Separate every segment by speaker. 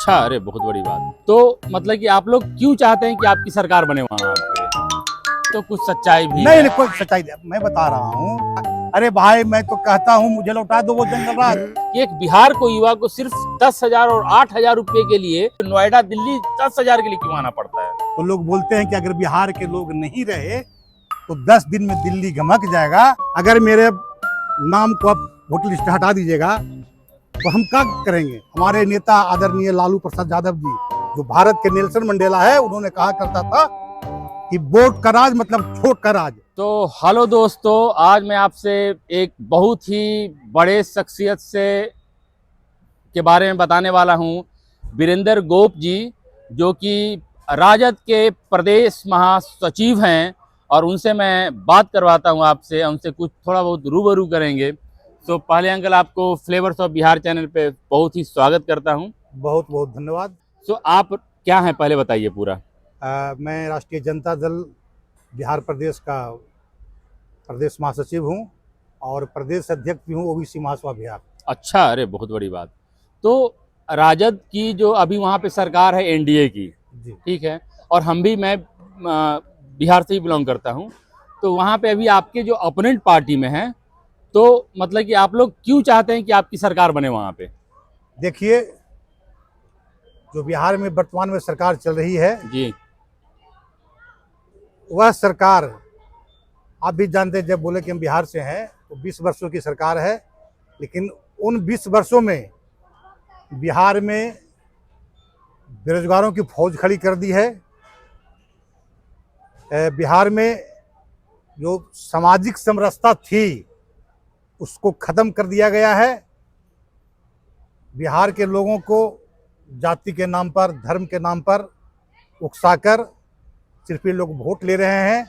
Speaker 1: अच्छा, अरे बहुत बड़ी बात। तो मतलब कि आप लोग क्यों चाहते हैं कि आपकी सरकार बने वहाँ पे? तो कुछ सच्चाई भी
Speaker 2: नहीं
Speaker 1: है।
Speaker 2: नहीं, कोई सच्चाई नहीं, मैं बता रहा हूँ। अरे भाई, मैं तो कहता हूँ मुझे लौटा दो वो जंगल राज।
Speaker 1: कि एक बिहार को युवा को सिर्फ 10,000 और 8,000 रुपए के लिए नोएडा दिल्ली 10,000 के लिए क्यों आना पड़ता है?
Speaker 2: तो लोग बोलते हैं कि अगर बिहार के लोग नहीं रहे तो 10 दिन में दिल्ली गमक जाएगा। अगर मेरे नाम को आप वोटर लिस्ट हटा दीजिएगा तो हम क्या करेंगे। हमारे नेता आदरणीय लालू प्रसाद यादव जी, जो भारत के नेल्सन मंडेला है, उन्होंने कहा करता था कि वोट का राज मतलब छोट का राज।
Speaker 1: तो हेलो दोस्तों, आज मैं आपसे एक बहुत ही बड़े शख्सियत से के बारे में बताने वाला हूं। वीरेंद्र गोप जी, जो कि राजद के प्रदेश महासचिव हैं, और उनसे मैं बात करवाता हूं आपसे, उनसे कुछ थोड़ा बहुत रूबरू करेंगे। तो पहले अंकल, आपको फ्लेवर्स ऑफ बिहार चैनल पे बहुत ही स्वागत करता हूं।
Speaker 2: बहुत बहुत धन्यवाद।
Speaker 1: तो आप क्या हैं, पहले बताइए पूरा।
Speaker 2: मैं राष्ट्रीय जनता दल बिहार प्रदेश का प्रदेश महासचिव हूँ और प्रदेश अध्यक्ष भी हूँ ओबीसी महासभा बिहार।
Speaker 1: अच्छा, अरे बहुत बड़ी बात। तो राजद की जो अभी वहाँ पे सरकार है एनडीए की,
Speaker 2: जी।
Speaker 1: ठीक है, और हम भी, मैं बिहार से ही बिलोंग करता हूँ। तो वहाँ पे अभी आपके जो अपोनेंट पार्टी में हैं, तो मतलब कि आप लोग क्यों चाहते हैं कि आपकी सरकार बने वहाँ पे?
Speaker 2: देखिए, जो बिहार में वर्तमान में सरकार चल रही है,
Speaker 1: जी
Speaker 2: वह सरकार आप भी जानते हैं, जब बोले कि हम बिहार से हैं तो 20 वर्षों की सरकार है। लेकिन उन 20 वर्षों में बिहार में बेरोजगारों की फौज खड़ी कर दी है। बिहार में जो सामाजिक समरसता थी उसको खत्म कर दिया गया है। बिहार के लोगों को जाति के नाम पर, धर्म के नाम पर उकसाकर सिर्फ ये लोग वोट ले रहे हैं।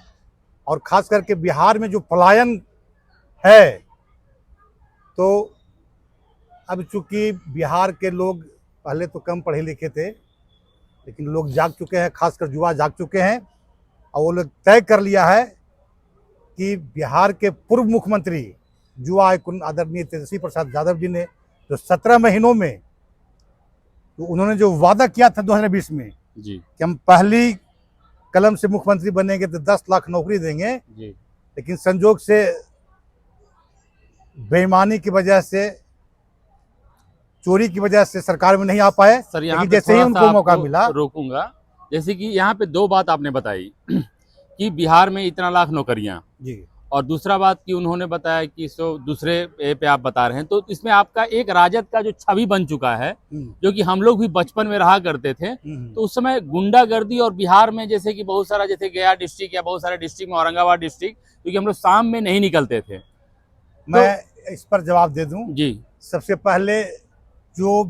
Speaker 2: और खास करके बिहार में जो पलायन है, तो अब चूंकि बिहार के लोग पहले तो कम पढ़े लिखे थे, लेकिन लोग जाग चुके हैं, खासकर युवा जाग चुके हैं। और वो लोग तय कर लिया है कि बिहार के पूर्व मुख्यमंत्री युवा आयुक्त आदरणीय तेजस्वी प्रसाद यादव जी ने जो 17 महीनों में तो उन्होंने जो वादा किया था 2020 में
Speaker 1: जी
Speaker 2: कि हम पहली कलम से मुख्यमंत्री बनेंगे तो 10 लाख नौकरी देंगे,
Speaker 1: जी।
Speaker 2: लेकिन संजोग से बेईमानी की वजह से, चोरी की वजह से सरकार में नहीं आ पाए।
Speaker 1: सर, यहाँ
Speaker 2: लेकिन
Speaker 1: पे
Speaker 2: जैसे ही
Speaker 1: थोड़ा सा
Speaker 2: उनको मौका
Speaker 1: आपको
Speaker 2: मिला,
Speaker 1: रोकूंगा। जैसे कि यहाँ पे दो बात आपने बताई कि बिहार में इतना लाख नौकरियां,
Speaker 2: जी
Speaker 1: और दूसरा बात कि उन्होंने बताया कि दूसरे पे आप बता रहे हैं। तो इसमें आपका एक राजद का जो छवि बन चुका है, जो कि हम लोग भी बचपन में रहा करते थे। तो उस समय गुंडागर्दी, और बिहार में जैसे कि बहुत सारा, जैसे गया डिस्ट्रिक्ट या बहुत सारे डिस्ट्रिक्ट में औरंगाबाद डिस्ट्रिक्ट, क्योंकि हम लोग शाम में नहीं निकलते थे।
Speaker 2: मैं इस पर जवाब दे दूं।
Speaker 1: जी
Speaker 2: सबसे पहले जो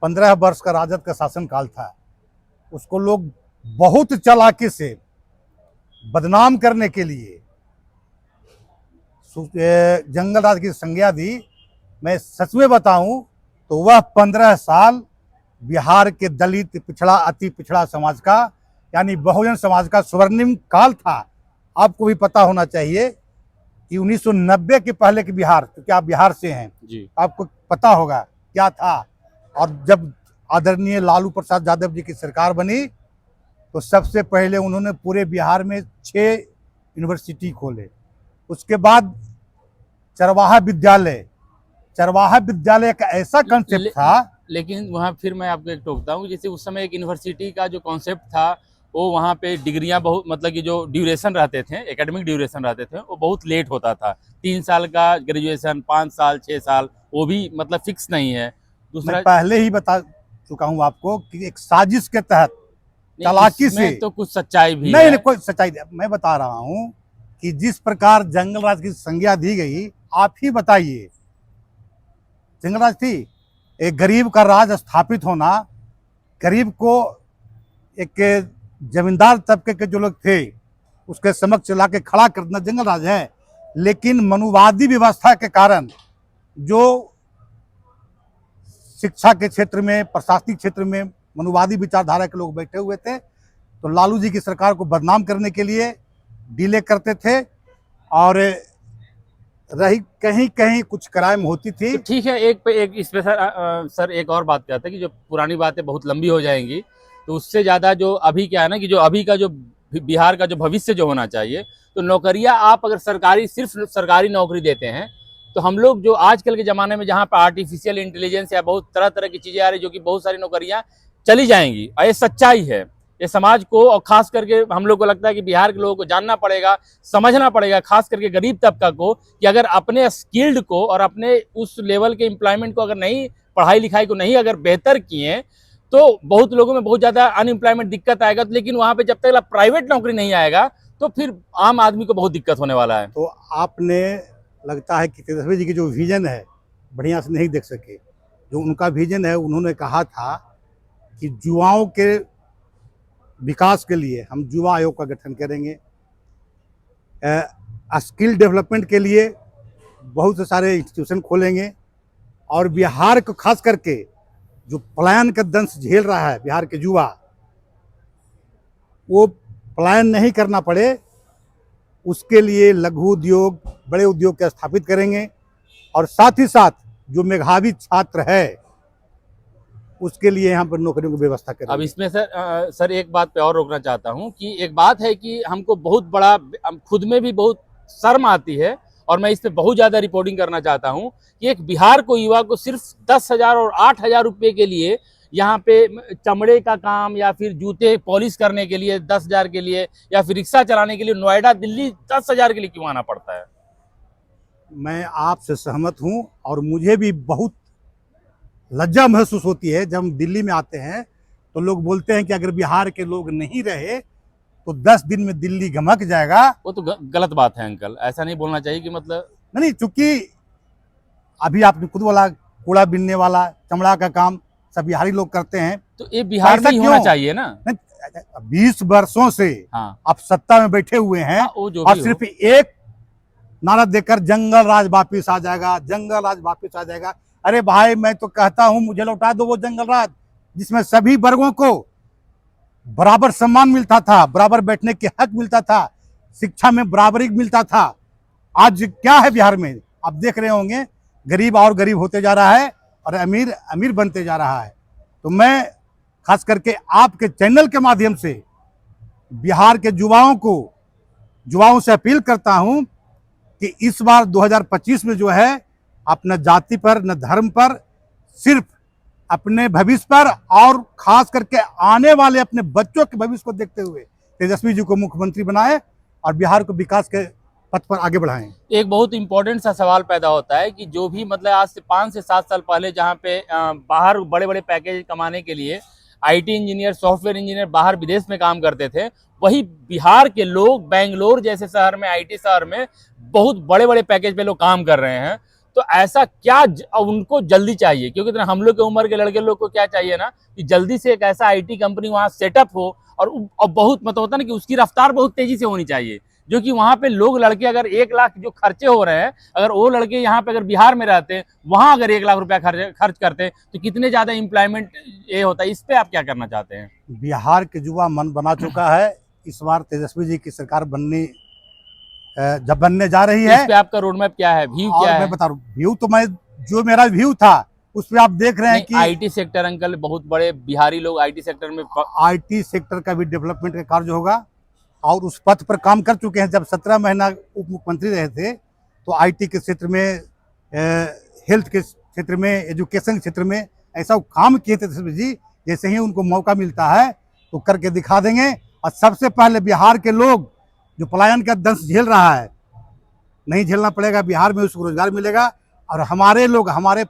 Speaker 2: 15 वर्ष का राजद का शासनकाल था, उसको लोग बहुत चालाकी से बदनाम करने के लिए जंगल राज की संज्ञा दी। मैं सच में बताऊं तो वह 15 साल बिहार के दलित, पिछड़ा, अति पिछड़ा समाज का, यानी बहुजन समाज का स्वर्णिम काल था। आपको भी पता होना चाहिए कि 1990 के पहले के बिहार, क्योंकि आप बिहार से हैं,
Speaker 1: जी।
Speaker 2: आपको पता होगा क्या था। और जब आदरणीय लालू प्रसाद यादव जी की सरकार बनी तो सबसे पहले उन्होंने पूरे बिहार में 6 यूनिवर्सिटी खोले। उसके बाद चरवाहा विद्यालय का ऐसा कंसेप्ट था।
Speaker 1: लेकिन वहाँ फिर मैं आपको एक टोकता हूँ, जैसे उस समय एक यूनिवर्सिटी का जो कॉन्सेप्ट था, वो वहाँ पे डिग्रियाँ बहुत, मतलब कि जो ड्यूरेशन रहते थे, एकेडमिक ड्यूरेशन रहते थे, वो बहुत लेट होता था। 3 साल का ग्रेजुएशन, 5 साल, 6 साल, वो भी मतलब फिक्स नहीं है।
Speaker 2: मैं
Speaker 1: दूसरा,
Speaker 2: पहले ही बता चुका हूँ आपको कि एक साजिश के तहत, चालाकी से।
Speaker 1: तो कुछ सच्चाई भी
Speaker 2: नहीं
Speaker 1: है।
Speaker 2: नहीं, कोई सच्चाई नहीं। मैं बता रहा हूँ कि जिस प्रकार जंगल राज की संज्ञा दी गई, आप ही बताइए, जंगल राज थी एक गरीब का राज स्थापित होना, गरीब को एक जमींदार तबके के जो लोग थे उसके समक्ष ला के खड़ा करना जंगल राज है। लेकिन मनुवादी व्यवस्था के कारण जो शिक्षा के क्षेत्र में, प्रशासनिक क्षेत्र में मनुवादी विचारधारा के लोग बैठे हुए थे, तो लालू जी की सरकार को बदनाम करने के लिए डीले करते थे। और रही, कहीं कहीं कुछ क्राइम होती थी।
Speaker 1: तो ठीक है, एक पे एक इस पे सर सर एक और बात कहते हैं कि जो पुरानी बातें बहुत लंबी हो जाएंगी, तो उससे ज़्यादा जो अभी क्या है ना कि जो अभी का जो बिहार का जो भविष्य जो होना चाहिए, तो नौकरियां आप अगर सरकारी सिर्फ सरकारी नौकरी देते हैं, तो हम लोग जो आजकल के ज़माने में जहाँ पर आर्टिफिशियल इंटेलिजेंस या बहुत तरह तरह की चीज़ें आ रही जो कि बहुत सारी नौकरियां चली जाएंगी, और ये सच्चाई है। ये समाज को और खास करके हम लोग को लगता है कि बिहार के लोगों को जानना पड़ेगा, समझना पड़ेगा, खास करके गरीब तबका को, कि अगर अपने स्किल्ड को और अपने उस लेवल के एम्प्लॉयमेंट को अगर नहीं, पढ़ाई लिखाई को नहीं अगर बेहतर किए, तो बहुत लोगों में बहुत ज़्यादा अनएम्प्लॉयमेंट दिक्कत आएगा। लेकिन वहाँ पे जब तक प्राइवेट नौकरी नहीं आएगा तो फिर आम आदमी को बहुत दिक्कत होने वाला है।
Speaker 2: तो आपने, लगता है कि तेजस्वी जी की जो विजन है बढ़िया से नहीं देख सके। जो उनका विजन है, उन्होंने कहा था कि युवाओं के विकास के लिए हम युवा आयोग का गठन करेंगे, स्किल डेवलपमेंट के लिए बहुत से सारे इंस्टीट्यूशन खोलेंगे, और बिहार को खास करके जो पलायन का दंश झेल रहा है बिहार के युवा, वो पलायन नहीं करना पड़े, उसके लिए लघु उद्योग, बड़े उद्योग के स्थापित करेंगे। और साथ ही साथ जो मेधावी छात्र है उसके लिए यहाँ पर नौकरियों की व्यवस्था करेंगे।
Speaker 1: अब इसमें सर एक बात पे और रोकना चाहता हूँ कि एक बात है कि हमको बहुत बड़ा, खुद में भी बहुत शर्म आती है, और मैं इस पे बहुत ज़्यादा रिपोर्टिंग करना चाहता हूँ कि एक बिहार को युवा को सिर्फ 10,000 और 8,000 रुपये के लिए यहाँ पे चमड़े का काम या फिर जूते पॉलिश करने के लिए 10,000 के लिए, या फिर रिक्शा चलाने के लिए नोएडा दिल्ली 10,000 के लिए क्यों आना पड़ता है।
Speaker 2: मैं आपसे सहमत हूँ, और मुझे भी बहुत लज्जा महसूस होती है जब हम दिल्ली में आते हैं तो लोग बोलते हैं कि अगर बिहार के लोग नहीं रहे तो 10 दिन में दिल्ली गमक जाएगा।
Speaker 1: वो तो गलत बात है अंकल, ऐसा नहीं बोलना चाहिए कि मतलब
Speaker 2: नहीं, चूंकि अभी आपने खुद बोला कूड़ा बीनने वाला, चमड़ा का काम सब बिहारी लोग करते हैं,
Speaker 1: तो ये बिहार में ही होना चाहिए ना।
Speaker 2: 20 वर्षों से
Speaker 1: हाँ,
Speaker 2: आप सत्ता में बैठे हुए हैं,
Speaker 1: हाँ, वो जो
Speaker 2: और
Speaker 1: भी
Speaker 2: सिर्फ एक नारा देकर जंगल राज वापिस आ जाएगा, जंगल राज वापिस आ जाएगा। अरे भाई, मैं तो कहता हूं मुझे लौटा दो वो जंगल राज जिसमें सभी वर्गों को बराबर सम्मान मिलता था, बराबर बैठने के हक मिलता था, शिक्षा में बराबरी मिलता था। आज क्या है बिहार में, आप देख रहे होंगे, गरीब और गरीब होते जा रहा है और अमीर अमीर बनते जा रहा है। तो मैं खास करके आपके चैनल के माध्यम से बिहार के युवाओं से अपील करता हूं कि इस बार 2025 में जो है, आप न जाति पर न धर्म पर, सिर्फ अपने भविष्य पर और खास करके आने वाले अपने बच्चों के भविष्य को देखते हुए तेजस्वी जी को मुख्यमंत्री बनाए और बिहार को विकास के पथ पर आगे बढ़ाएं।
Speaker 1: एक बहुत इंपॉर्टेंट सा सवाल पैदा होता है कि जो भी मतलब आज से 5 से 7 साल पहले जहाँ पे बाहर बड़े बड़े पैकेज कमाने के लिए आईटी इंजीनियर, सॉफ्टवेयर इंजीनियर बाहर विदेश में काम करते थे, वही बिहार के लोग बेंगलोर जैसे शहर में, आईटी शहर में बहुत बड़े बड़े पैकेज पे लोग काम कर रहे हैं। तो ऐसा क्या उनको जल्दी चाहिए, क्योंकि हम लोग के उम्र के लड़के लोग को क्या चाहिए ना कि जल्दी से एक ऐसा आईटी कंपनी वहाँ सेटअप हो, और बहुत मतलब होता है ना कि उसकी रफ्तार बहुत तेजी से होनी चाहिए, जो कि वहाँ पे लोग लड़के अगर 1 लाख जो खर्चे हो रहे हैं, अगर वो लड़के यहाँ पे अगर बिहार में रहते, वहाँ अगर 1 लाख रुपया खर्च करते तो कितने ज़्यादा एम्प्लॉयमेंट ये होता है। इस पे आप क्या करना चाहते हैं।
Speaker 2: बिहार के युवा मन बना चुका है, इस बार तेजस्वी जी की सरकार जब बनने जा रही है।
Speaker 1: इस पे आपका रोड मैप क्या है, व्यू क्या है।
Speaker 2: मैं बता रहा हूँ व्यू, तो मैं जो मेरा व्यू था उस पर आप देख रहे हैं कि
Speaker 1: आईटी सेक्टर अंकल, बहुत बड़े बिहारी लोग आईटी सेक्टर में,
Speaker 2: आईटी सेक्टर का भी डेवलपमेंट का कार्य होगा, और उस पथ पर काम कर चुके हैं। जब 17 महीना उप मुख्यमंत्री रहे थे तो आईटी के क्षेत्र में, हेल्थ के क्षेत्र में, एजुकेशन के क्षेत्र में ऐसा काम किए थे तेजस्वी जी, जैसे ही उनको मौका मिलता है तो करके दिखा देंगे। और सबसे पहले बिहार के लोग जो पलायन का दंश झेल रहा है, नहीं झेलना पड़ेगा, बिहार में उसको रोजगार मिलेगा। और हमारे लोग, हमारे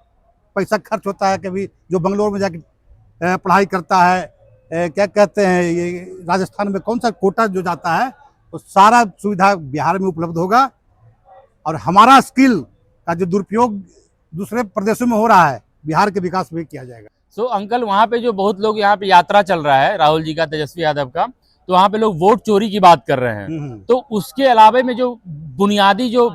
Speaker 2: पैसा खर्च होता है, कभी जो बंगलोर में जाके पढ़ाई करता है, क्या कहते हैं ये राजस्थान में कौन सा कोटा जो जाता है, तो सारा सुविधा बिहार में उपलब्ध होगा। और हमारा स्किल का जो दुरुपयोग दूसरे प्रदेशों में हो रहा है, बिहार के विकास में किया जाएगा।
Speaker 1: सो अंकल, वहाँ पे जो बहुत लोग, यहाँ पे यात्रा चल रहा है राहुल जी का, तेजस्वी यादव का, तो वहाँ पे लोग वोट चोरी की बात कर रहे हैं। तो उसके अलावे में जो बुनियादी जो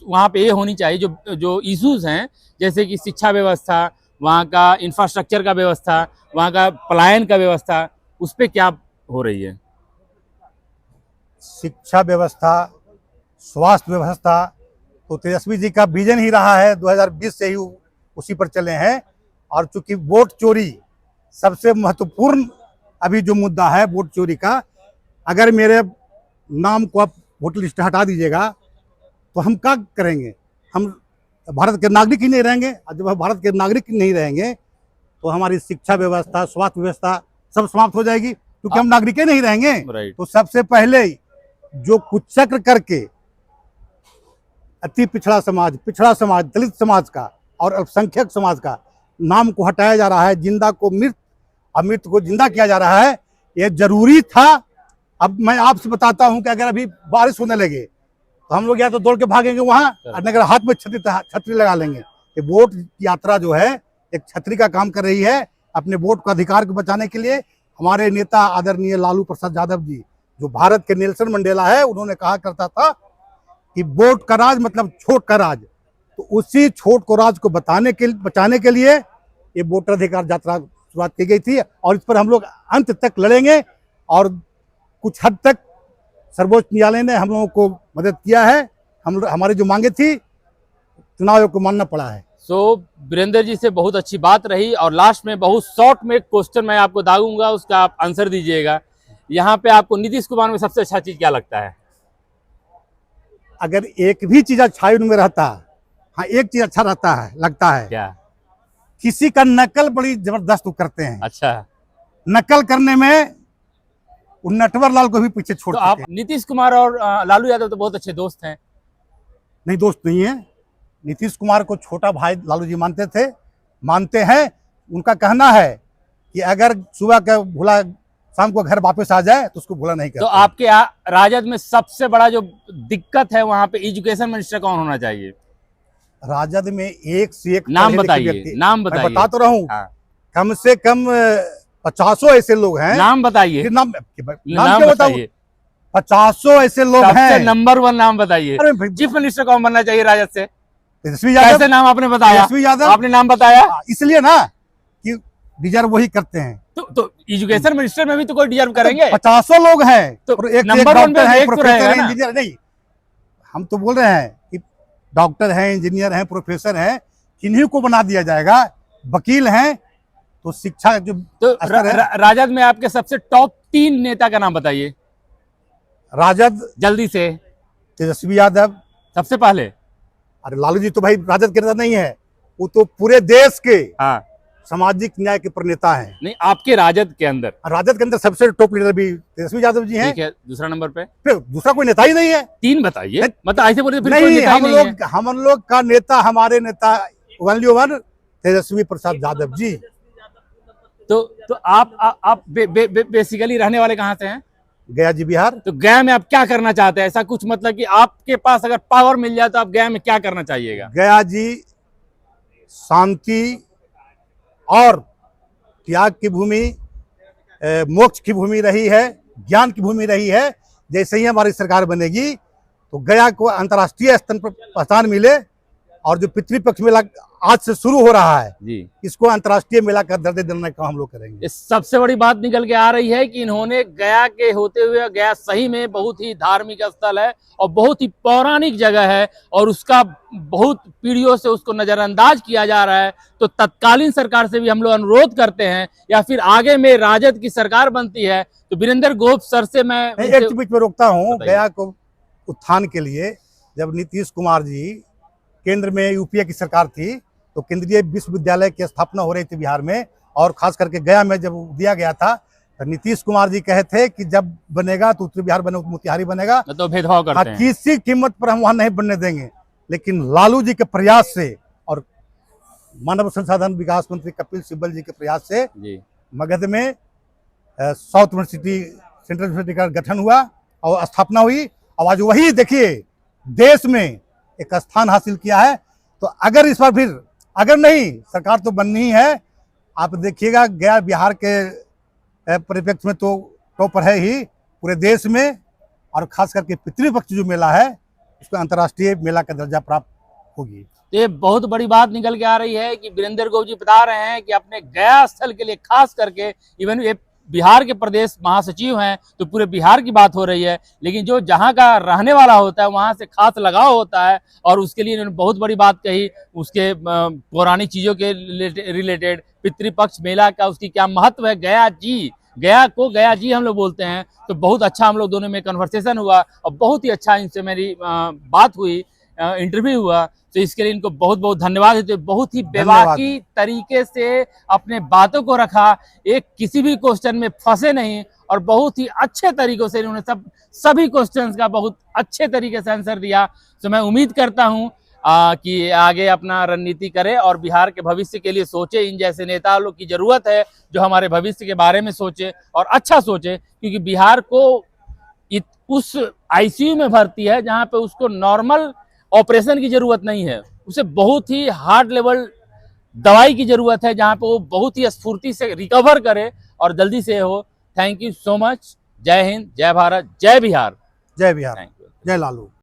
Speaker 1: वहाँ पे ये होनी चाहिए, जो इश्यूज हैं, जैसे कि शिक्षा व्यवस्था, वहाँ का इंफ्रास्ट्रक्चर का व्यवस्था, वहाँ का पलायन का व्यवस्था, उस पर क्या हो रही है।
Speaker 2: शिक्षा व्यवस्था, स्वास्थ्य व्यवस्था, तो तेजस्वी जी का विजन ही रहा है, 2020 से ही उसी पर चले हैं। और चूंकि वोट चोरी सबसे महत्वपूर्ण अभी जो मुद्दा है वोट चोरी का, अगर मेरे नाम को आप वोटर लिस्ट हटा दीजिएगा तो हम क्या करेंगे? हम भारत के नागरिक ही नहीं रहेंगे। और जब हम भारत के नागरिक ही नहीं रहेंगे तो हमारी शिक्षा व्यवस्था, स्वास्थ्य व्यवस्था सब समाप्त हो जाएगी, क्योंकि हम नागरिक ही नहीं रहेंगे।
Speaker 1: राइट।
Speaker 2: तो सबसे पहले जो कुचक्र करके अति पिछड़ा समाज, दलित समाज का और अल्पसंख्यक समाज का नाम को हटाया जा रहा है, जिंदा को मृत, अमृत को जिंदा किया जा रहा है, ये जरूरी था। अब मैं आपसे बताता हूं कि अगर अभी बारिश होने लगे तो हम लोग या तो दौड़ के भागेंगे वहां, और अगर हाथ में छतरी लगा लेंगे। ये वोट यात्रा जो है एक छतरी का काम कर रही है अपने वोट का अधिकार को बचाने के लिए। हमारे नेता आदरणीय लालू प्रसाद यादव जी, जो भारत के नेल्सन मंडेला है, उन्होंने कहा करता था कि वोट का राज मतलब छोट का राज। तो उसी छोट को राज को बचाने के लिए ये वोटर अधिकार यात्रा शुरुआत की गई थी, और इस पर हम लोग अंत तक लड़ेंगे। और कुछ हद तक सर्वोच्च न्यायालय ने हम लोगों को मदद किया है। हमारी जो मांगे थी चुनाव आयोग को मानना पड़ा है।
Speaker 1: सो वीरेंद्र जी से बहुत अच्छी बात रही, और लास्ट में बहुत शॉर्ट में एक क्वेश्चन मैं आपको दागूंगा, उसका आप आंसर दीजिएगा। यहाँ पे आपको नीतीश कुमार में सबसे अच्छा चीज क्या लगता है?
Speaker 2: अगर एक भी चीज अच्छा उनमें रहता, हाँ एक चीज अच्छा रहता है, लगता है
Speaker 1: क्या?
Speaker 2: किसी का नकल बड़ी जबरदस्त करते हैं।
Speaker 1: अच्छा,
Speaker 2: नकल करने में उन नटवर लाल को भी पीछे छोड़
Speaker 1: तो
Speaker 2: चुके
Speaker 1: आप
Speaker 2: हैं।
Speaker 1: नीतीश कुमार और लालू यादव तो बहुत अच्छे दोस्त हैं।
Speaker 2: नहीं, दोस्त नहीं है। नीतीश कुमार को छोटा भाई लालू जी मानते हैं। उनका कहना है कि अगर सुबह का भूला शाम को घर वापस आ जाए तो उसको भूला नहीं करते।
Speaker 1: तो आपके राजद में सबसे बड़ा जो दिक्कत है वहां पे एजुकेशन मिनिस्टर कौन होना चाहिए?
Speaker 2: राजद में एक से एक
Speaker 1: नाम
Speaker 2: पढ़े लिखे
Speaker 1: बताइए,
Speaker 2: व्यक्ति,
Speaker 1: नाम
Speaker 2: मैं
Speaker 1: बताइए।
Speaker 2: बता तो रहा हूँ,
Speaker 1: हाँ,
Speaker 2: कम से कम 50 ऐसे लोग हैं।
Speaker 1: नाम बताइए,
Speaker 2: फिर नाम
Speaker 1: नाम
Speaker 2: क्या बताऊं?
Speaker 1: बताइए।
Speaker 2: 50 ऐसे लोग
Speaker 1: सबसे
Speaker 2: हैं।
Speaker 1: नंबर 1 नाम बताइए।
Speaker 2: अरे भाई,
Speaker 1: चीफ मिनिस्टर कौन बनना चाहिए राजद से?
Speaker 2: तेजस्वी यादव।
Speaker 1: कैसे नाम आपने बताया?
Speaker 2: तेजस्वी यादव।
Speaker 1: आपने नाम बताया,
Speaker 2: इसलिए ना कि डिजर्व वही करते हैं।
Speaker 1: तो एजुकेशन मिनिस्टर में भी तो कोई डिजर्व करेंगे।
Speaker 2: 50 लोग हैं,
Speaker 1: तो
Speaker 2: और एक
Speaker 1: नंबर 1 पे
Speaker 2: डॉक्टर है,
Speaker 1: एक तो
Speaker 2: प्रोफेसर
Speaker 1: रहेगा
Speaker 2: है,
Speaker 1: ना।
Speaker 2: इंजीनियर नहीं। हम तो बोल रहे हैं कि डॉक्टर हैं, इंजीनियर हैं, प्रोफेसर हैं, किन्हीं को बना दिया जाएगा। वकील हैं, तो शिक्षा जो
Speaker 1: तो
Speaker 2: स्तर है।
Speaker 1: राजद में आपके सबसे टॉप 3 नेता का नाम बताइए
Speaker 2: राजद,
Speaker 1: जल्दी से।
Speaker 2: तेजस्वी यादव
Speaker 1: सबसे पहले।
Speaker 2: अरे लालू जी तो भाई राजद के नेता नहीं है, वो तो पूरे देश के
Speaker 1: हाँ,
Speaker 2: सामाजिक न्याय के प्रणेता हैं।
Speaker 1: नहीं, आपके राजद के अंदर।
Speaker 2: राजद के अंदर सबसे टॉप लीडर भी तेजस्वी यादव जी हैं।
Speaker 1: ठीक है, दूसरा नंबर पे।
Speaker 2: फिर दूसरा कोई नेता ही नहीं है।
Speaker 1: 3 बताइए, मतलब ऐसे बोले फिर कोई
Speaker 2: नहीं,
Speaker 1: नेता ही नहीं है।
Speaker 2: हम लोग का नेता, हमारे नेता ओनली वन तेजस्वी प्रसाद यादव जी।
Speaker 1: तो आप बेसिकली रहने वाले कहाँ से हैं?
Speaker 2: गया जी, बिहार।
Speaker 1: तो गया में आप क्या करना चाहते हैं? ऐसा कुछ मतलब कि आपके पास अगर पावर मिल जाए तो आप गया में क्या करना चाहिएगा?
Speaker 2: गया जी शांति और त्याग की भूमि, मोक्ष की भूमि रही है, ज्ञान की भूमि रही है। जैसे ही हमारी सरकार बनेगी तो गया को अंतर्राष्ट्रीय स्तर पर पहचान मिले, और जो पितृपक्ष मेला आज से शुरू हो रहा है
Speaker 1: जी,
Speaker 2: इसको अंतर्राष्ट्रीय मेला का दर्जा देने का हम लोग करेंगे।
Speaker 1: इस सबसे बड़ी बात निकल के आ रही है कि इन्होंने गया के होते हुए, गया सही में बहुत ही धार्मिक स्थल है और बहुत ही पौराणिक जगह है, और उसका बहुत पीढ़ियों से उसको नजरअंदाज किया जा रहा है। तो तत्कालीन सरकार से भी हम लोग अनुरोध करते हैं, या फिर आगे में राजद की सरकार बनती है तो वीरेंद्र गोप सर से मैं
Speaker 2: एक बीच में रोकता हूँ।
Speaker 1: बताइए।
Speaker 2: गया को उत्थान के लिए जब नीतीश कुमार जी केंद्र में यूपीए की सरकार थी तो केंद्रीय विश्वविद्यालय की स्थापना हो रही थी बिहार में, और खास करके गया में जब दिया गया था तो नीतीश कुमार जी कहे थे कि जब बनेगा तो उत्तरी बिहार बने, मोतिहारी बनेगा,
Speaker 1: तो भेदभाव करते हैं।
Speaker 2: किसी कीमत पर हम वहां नहीं बनने देंगे। लेकिन लालू जी के प्रयास से और मानव संसाधन विकास मंत्री कपिल सिब्बल जी के प्रयास से
Speaker 1: जी,
Speaker 2: मगध में साउथ यूनिवर्सिटी, सेंट्रल यूनिवर्सिटी का गठन हुआ और स्थापना हुई, और आज वही देखिए देश में एक स्थान हासिल किया है। तो अगर इस बार फिर, अगर नहीं, सरकार तो बननी ही है। आप देखिएगा गया बिहार के परिप्रेक्ष्य में तो टॉपर है ही पूरे देश में, और खास करके पितृपक्ष जो मेला है उसको अंतर्राष्ट्रीय मेला का दर्जा प्राप्त होगी।
Speaker 1: तो ये बहुत बड़ी बात निकल के आ रही है कि वीरेंद्र गोप जी बता रहे हैं कि अपने गया स्थल के लिए खास करके इवन ये बिहार के प्रदेश महासचिव हैं तो पूरे बिहार की बात हो रही है, लेकिन जो जहाँ का रहने वाला होता है वहाँ से खास लगाव होता है और उसके लिए इन्होंने बहुत बड़ी बात कही, उसके पौराणिक चीज़ों के रिलेटेड, पितृपक्ष मेला का उसकी क्या महत्व है, गया को गया जी हम लोग बोलते हैं। तो बहुत अच्छा हम लोग दोनों में कन्वर्सेशन हुआ और बहुत ही अच्छा इनसे मेरी बात हुई, इंटरव्यू हुआ। तो इसके लिए इनको बहुत बहुत धन्यवाद देते, बहुत ही बेबाकी तरीके से अपने बातों को रखा, एक किसी भी क्वेश्चन में फंसे नहीं और बहुत ही अच्छे तरीकों से इन्होंने सभी क्वेश्चंस का बहुत अच्छे तरीके से आंसर दिया। तो मैं उम्मीद करता हूं कि आगे अपना रणनीति करे और बिहार के भविष्य के लिए सोचे। इन जैसे नेता लोग की जरूरत है जो हमारे भविष्य के बारे में सोचे और अच्छा सोचे, क्योंकि बिहार को उस आईसीयू में भर्ती है जहां पे उसको नॉर्मल ऑपरेशन की जरूरत नहीं है, उसे बहुत ही हार्ड लेवल दवाई की जरूरत है जहां पे वो बहुत ही स्फूर्ति से रिकवर करे और जल्दी से हो। Thank you so much. जय हिंद, जय भारत, जय बिहार।
Speaker 2: जय बिहार,
Speaker 1: थैंक यू।
Speaker 2: जय लालू।